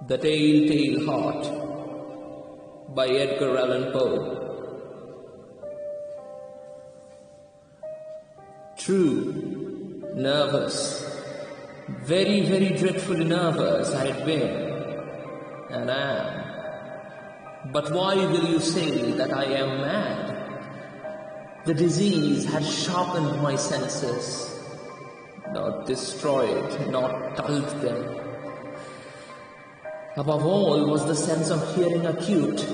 The Telltale Heart by Edgar Allan Poe. True, nervous, very dreadfully nervous I had been, and am. But why will you say that I am mad? The disease had sharpened my senses, not destroyed, not dulled them. Above all was the sense of hearing acute.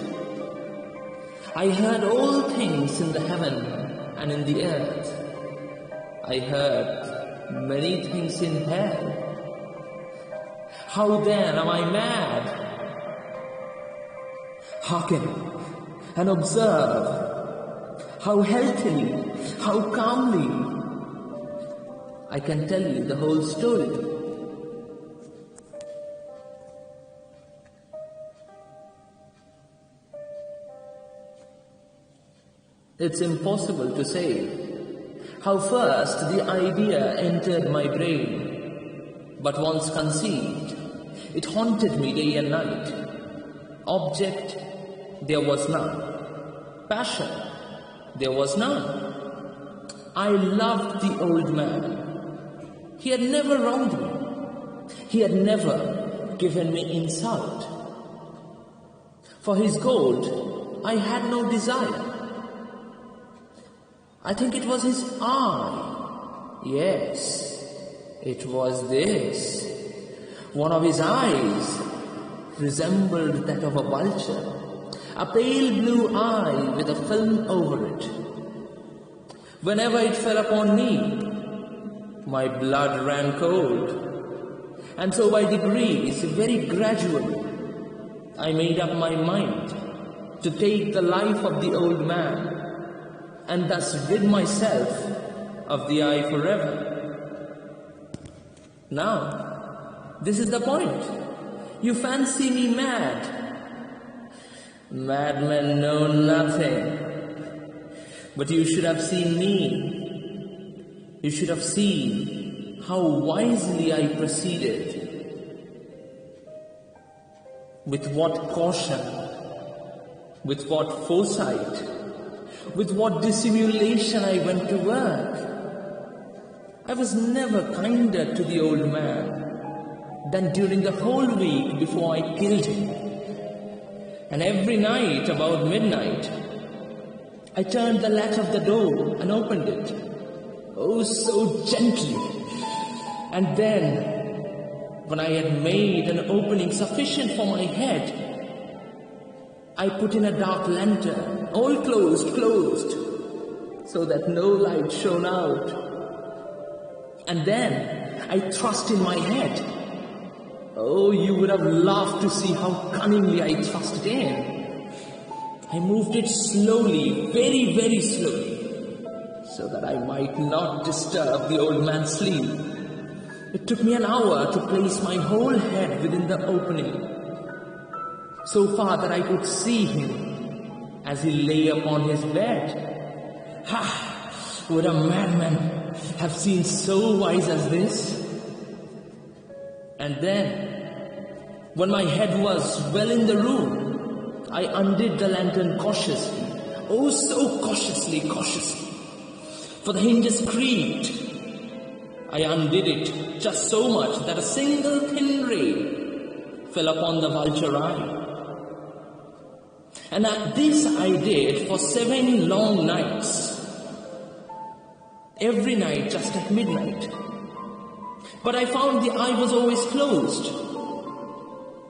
I heard all things in the heaven and in the earth. I heard many things in hell. How then am I mad? Hearken and observe how healthily, how calmly I can tell you the whole story. It's impossible to say how first the idea entered my brain, but once conceived, it haunted me day and night. Object, there was none. Passion, there was none. I loved the old man. He had never wronged me. He had never given me insult. For his gold, I had no desire. I think it was his eye. Yes, it was this. One of his eyes resembled that of a vulture, a pale blue eye with a film over it. Whenever it fell upon me, my blood ran cold. And so by degrees, very gradually, I made up my mind to take the life of the old man, and thus rid myself of the eye forever. Now, this is the point. You fancy me mad. Madmen know nothing. But you should have seen me. You should have seen how wisely I proceeded. With what caution, with what foresight, with what dissimulation I went to work. I was never kinder to the old man than during the whole week before I killed him. And every night about midnight, I turned the latch of the door and opened it. Oh, so gently. And then, when I had made an opening sufficient for my head, I put in a dark lantern, all closed, so that no light shone out. And then I thrust in my head. Oh, you would have laughed to see how cunningly I thrust it in. I moved it slowly, very slowly, so that I might not disturb the old man's sleep. It took me an hour to place my whole head within the opening, so far that I could see him as he lay upon his bed. Ha! Would a madman have seen so wise as this? And then, when my head was well in the room, I undid the lantern cautiously. Oh, so cautiously. For the hinges creaked. I undid it just so much that a single thin ray fell upon the vulture eye. And this I did for 7 long nights. Every night just at midnight. But I found the eye was always closed.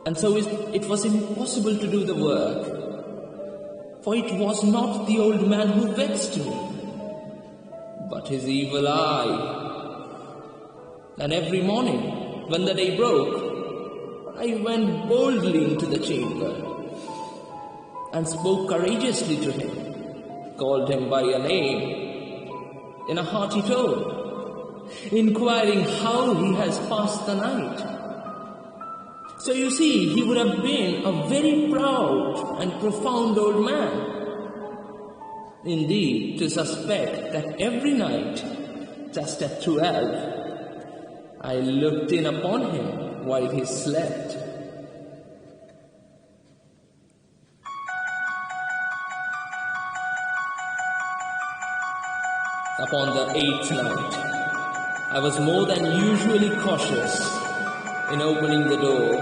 And so it was impossible to do the work. For it was not the old man who vexed me, but his evil eye. And every morning, when the day broke, I went boldly into the chamber and spoke courageously to him, called him by a name, in a hearty tone, inquiring how he has passed the night. So you see, he would have been a very proud and profound old man, indeed, to suspect that every night, just at 12, I looked in upon him while he slept. Upon the 8th night, I was more than usually cautious in opening the door.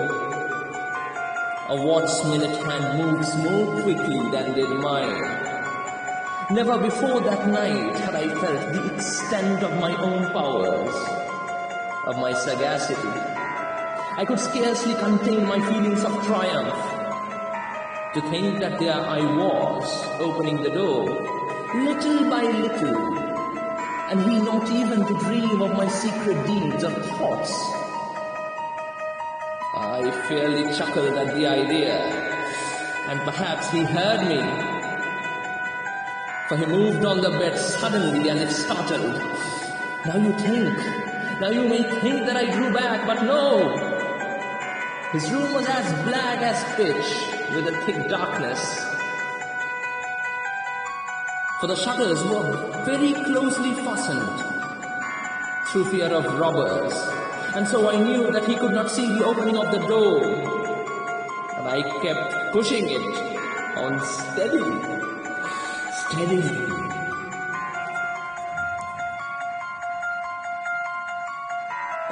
A watch's minute hand moves more quickly than did mine. Never before that night had I felt the extent of my own powers, of my sagacity. I could scarcely contain my feelings of triumph. To think that there I was, opening the door, little by little, and he not even to dream of my secret deeds or thoughts. I fairly chuckled at the idea, and perhaps he heard me, for he moved on the bed suddenly as if startled. Now you may think that I drew back, but no! His room was as black as pitch, with a thick darkness. For the shutters were very closely fastened, through fear of robbers, and so I knew that he could not see the opening of the door. And I kept pushing it on steadily.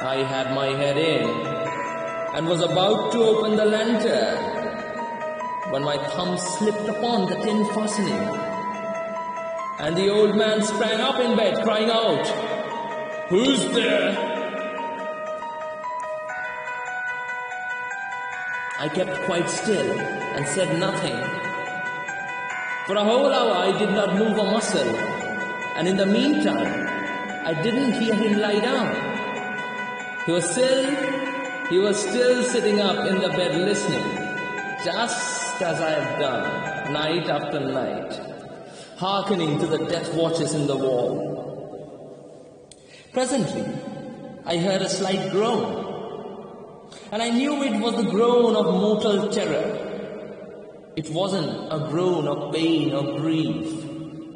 I had my head in and was about to open the lantern when my thumb slipped upon the tin fastening, and the old man sprang up in bed, crying out, "Who's there?" I kept quite still and said nothing. For a whole hour I did not move a muscle, and in the meantime I didn't hear him lie down. He was still sitting up in the bed listening, just as I have done, night after night, hearkening to the death watches in the wall. Presently, I heard a slight groan, and I knew it was the groan of mortal terror. It wasn't a groan of pain or grief.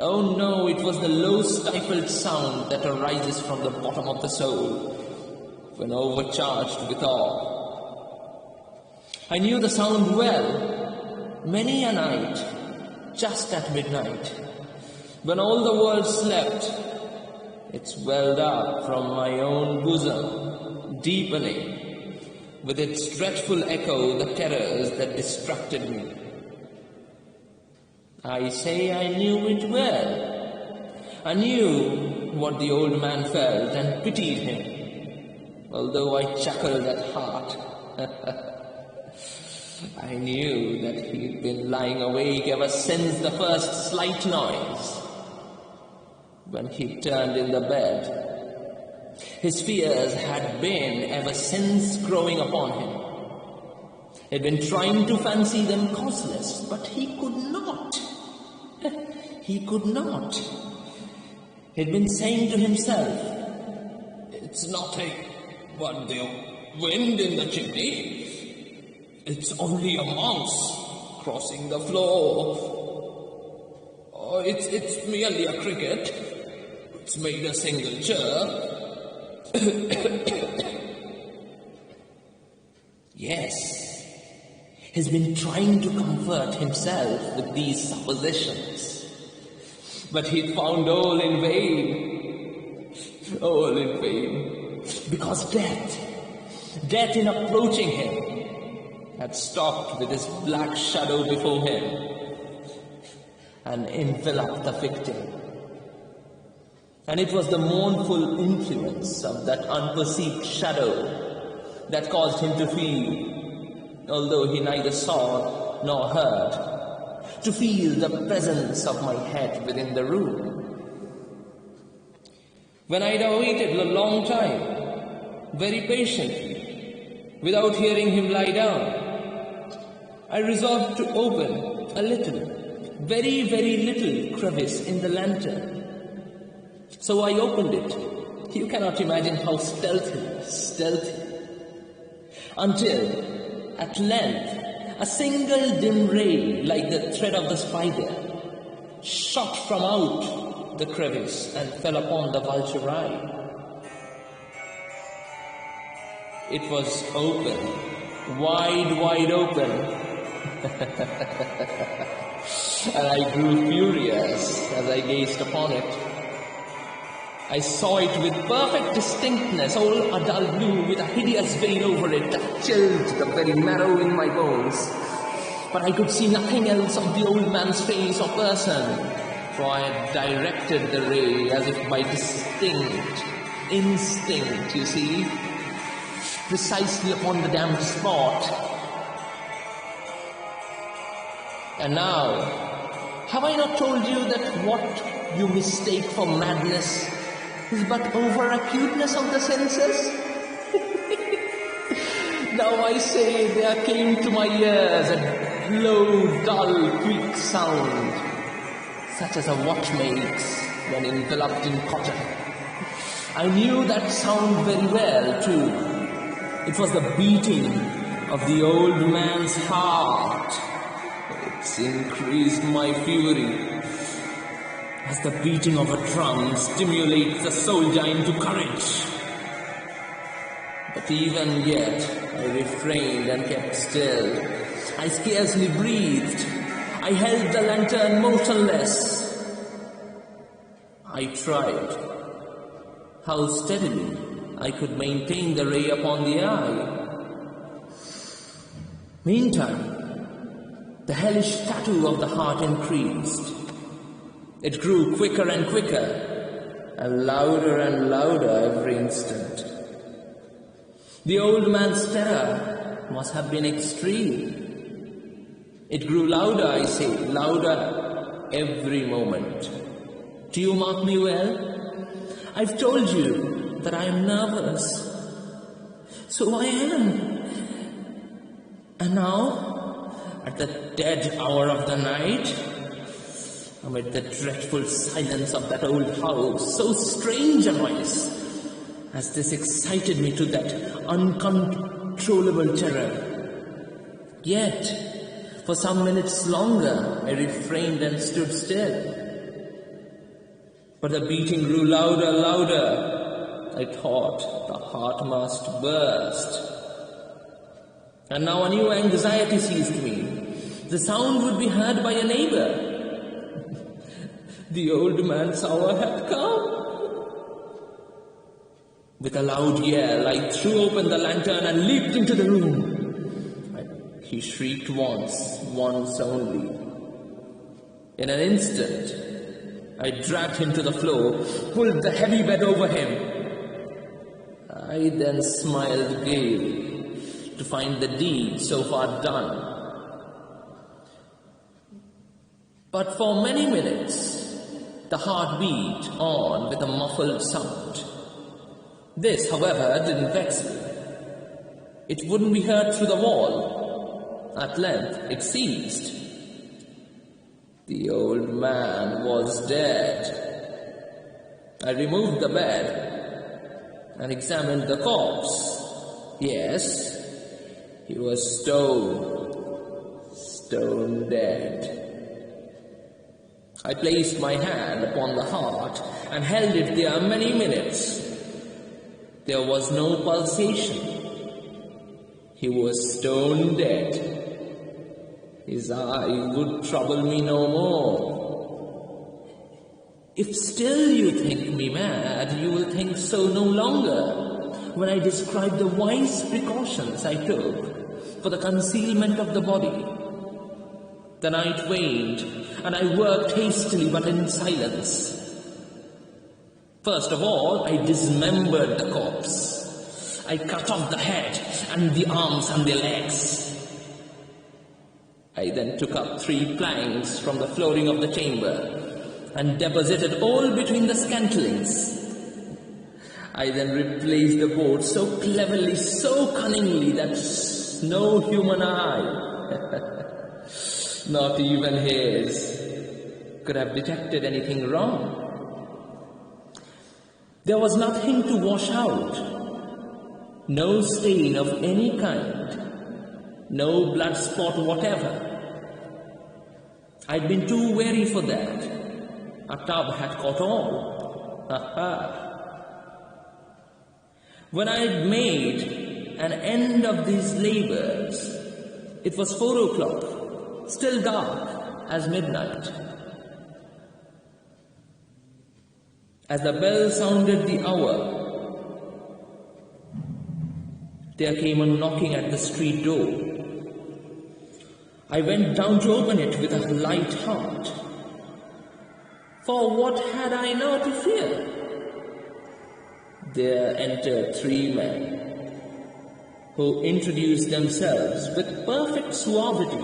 Oh no, it was the low stifled sound that arises from the bottom of the soul when overcharged with awe. I knew the sound well. Many a night, just at midnight, when all the world slept, it swelled up from my own bosom, deepening with its dreadful echo the terrors that distracted me. I say I knew it well. I knew what the old man felt and pitied him, although I chuckled at heart. I knew that he'd been lying awake ever since the first slight noise. When he turned in the bed, his fears had been ever since growing upon him. He'd been trying to fancy them causeless, but he could not. He could not. He'd been saying to himself, "It's nothing but the wind in the chimney. It's only a mouse crossing the floor. Oh, it's merely a cricket. It's made a single chirp." Yes, he's been trying to comfort himself with these suppositions, but he found all in vain. All in vain, because death in approaching him, had stopped with his black shadow before him and enveloped the victim. And it was the mournful influence of that unperceived shadow that caused him to feel, although he neither saw nor heard, to feel the presence of my head within the room. When I had waited a long time, very patiently, without hearing him lie down, I resolved to open a little, very, very little crevice in the lantern. So I opened it. You cannot imagine how stealthy, until, at length, a single dim ray, like the thread of the spider, shot from out the crevice and fell upon the vulture eye. It was open, wide open, and I grew furious as I gazed upon it. I saw it with perfect distinctness, all a dull blue with a hideous veil over it that chilled the very marrow in my bones. But I could see nothing else of the old man's face or person, for I had directed the ray as if by distinct instinct, you see, precisely upon the damned spot. And now, have I not told you that what you mistake for madness is but over-acuteness of the senses? Now I say there came to my ears a low, dull, quick sound, such as a watch makes when enveloped in cotton. I knew that sound very well, too. It was the beating of the old man's heart. It increased my fury, as the beating of a drum stimulates the soldier into courage. But even yet, I refrained and kept still. I scarcely breathed. I held the lantern motionless. I tried how steadily I could maintain the ray upon the eye. Meantime, the hellish tattoo of the heart increased. It grew quicker and quicker, and louder every instant. The old man's terror must have been extreme. It grew louder, I say, louder every moment. Do you mark me well? I've told you that I am nervous. So I am. And now, at the dead hour of the night, amid the dreadful silence of that old house, so strange a noise as this excited me to that uncontrollable terror. Yet, for some minutes longer, I refrained and stood still. But the beating grew louder. I thought the heart must burst. And now a new anxiety seized me. The sound would be heard by a neighbor. The old man's hour had come. With a loud yell, I threw open the lantern and leaped into the room. He shrieked once only. In an instant, I dragged him to the floor, pulled the heavy bed over him. I then smiled gaily to find the deed so far done. But for many minutes, the heart beat on with a muffled sound. This, however, didn't vex me. It wouldn't be heard through the wall. At length, it ceased. The old man was dead. I removed the bed and examined the corpse. Yes, he was stone dead. I placed my hand upon the heart and held it there many minutes. There was no pulsation. He was stone dead. His eye would trouble me no more. If still you think me mad, you will think so no longer when I describe the wise precautions I took for the concealment of the body. The night waned, and I worked hastily but in silence. First of all, I dismembered the corpse. I cut off the head and the arms and the legs. I then took up 3 planks from the flooring of the chamber and deposited all between the scantlings. I then replaced the board so cleverly, so cunningly that no human eye, not even his, could have detected anything wrong. There was nothing to wash out, no stain of any kind, no blood spot whatever. I'd been too wary for that. A tub had caught all. When I had made an end of these labors, it was 4 o'clock, still dark as midnight. As the bell sounded the hour, there came a knocking at the street door. I went down to open it with a light heart. For what had I now to fear? There entered 3 men, who introduced themselves with perfect suavity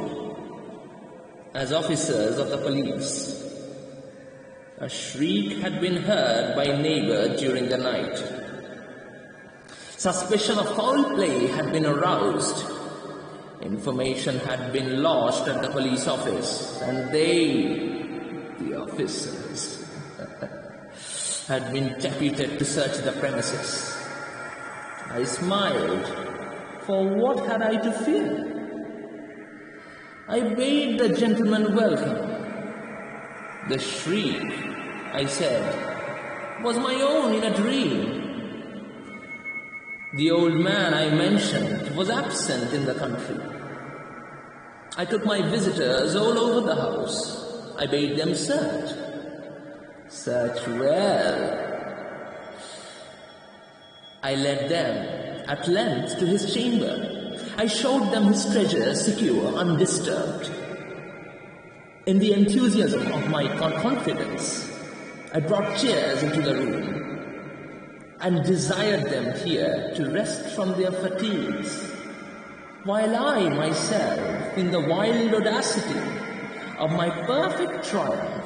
as officers of the police. A shriek had been heard by a neighbor during the night. Suspicion of foul play had been aroused. Information had been lodged at the police office, and they, the officers, had been deputed to search the premises. I smiled, for what had I to fear? I bade the gentleman welcome. The shriek, I said, was my own in a dream. The old man I mentioned was absent in the country. I took my visitors all over the house. I bade them search. Search well. I led them at length to his chamber. I showed them his treasure secure, undisturbed. In the enthusiasm of my confidence, I brought chairs into the room and desired them here to rest from their fatigues, while I myself, in the wild audacity of my perfect triumph,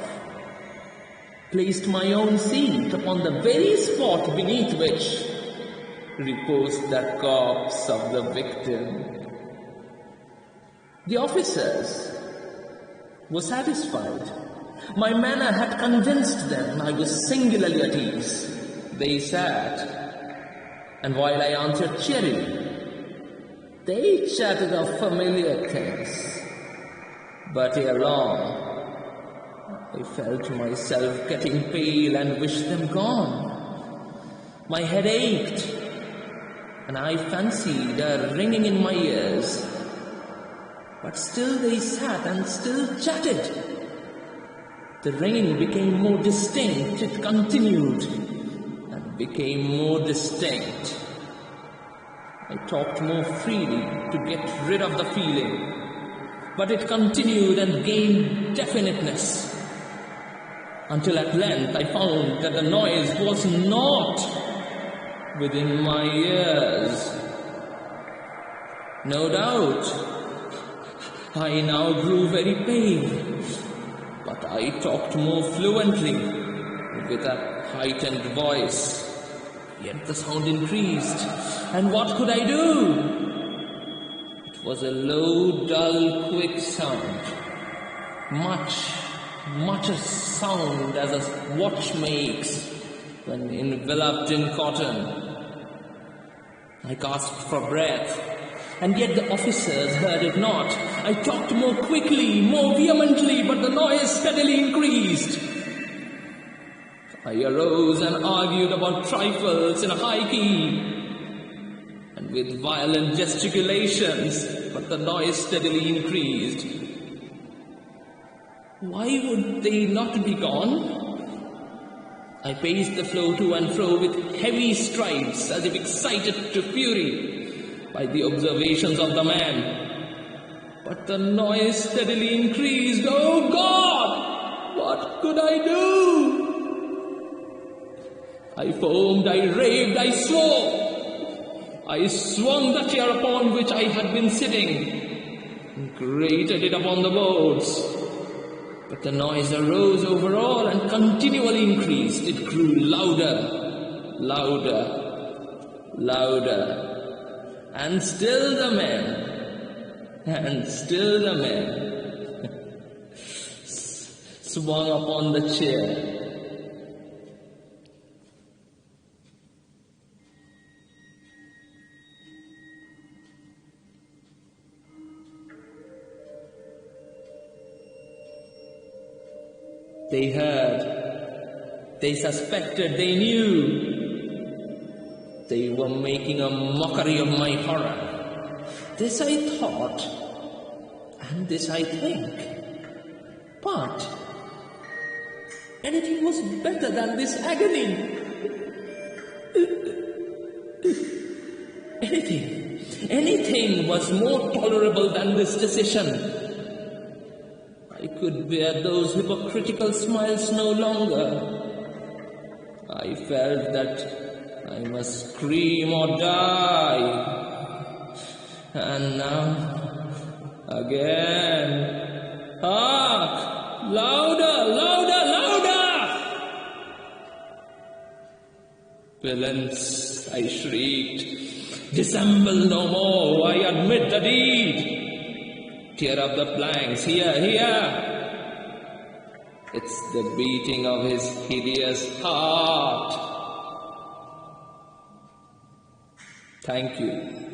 placed my own seat upon the very spot beneath which reposed the corpse of the victim. The officers were satisfied. My manner had convinced them I was singularly at ease. They sat, and while I answered cheerily, they chatted of familiar things. But ere long, I felt myself getting pale and wished them gone. My head ached, and I fancied a ringing in my ears. But still they sat and still chatted. The ringing became more distinct. It continued and became more distinct. I talked more freely to get rid of the feeling, but it continued and gained definiteness, until at length I found that the noise was not within my ears. No doubt, I now grew very pale, but I talked more fluently, with a heightened voice. Yet the sound increased, and what could I do? It was a low, dull, quick sound, much a sound as a watch makes when enveloped in cotton. I gasped for breath, and yet the officers heard it not. I talked more quickly, more vehemently, but the noise steadily increased. I arose and argued about trifles in a high key, and with violent gesticulations, but the noise steadily increased. Why would they not be gone? I paced the floor to and fro with heavy strides, as if excited to fury by the observations of the man. But the noise steadily increased. Oh God! What could I do? I foamed, I raved, I swore. I swung the chair upon which I had been sitting, and grated it upon the boards. But the noise arose over all and continually increased. It grew louder, louder, louder. And still the men, swung upon the chair. They heard, they suspected, they knew. They were making a mockery of my horror. This I thought, and this I think. But Anything was better than this agony. Anything was more tolerable than this decision. I could bear those hypocritical smiles no longer. I felt that I must scream or die. And now, again, hark! Louder, louder, louder! Villains, I shrieked, dissemble no more, I admit the deed. Tear up the planks, here. It's the beating of his hideous heart. Thank you.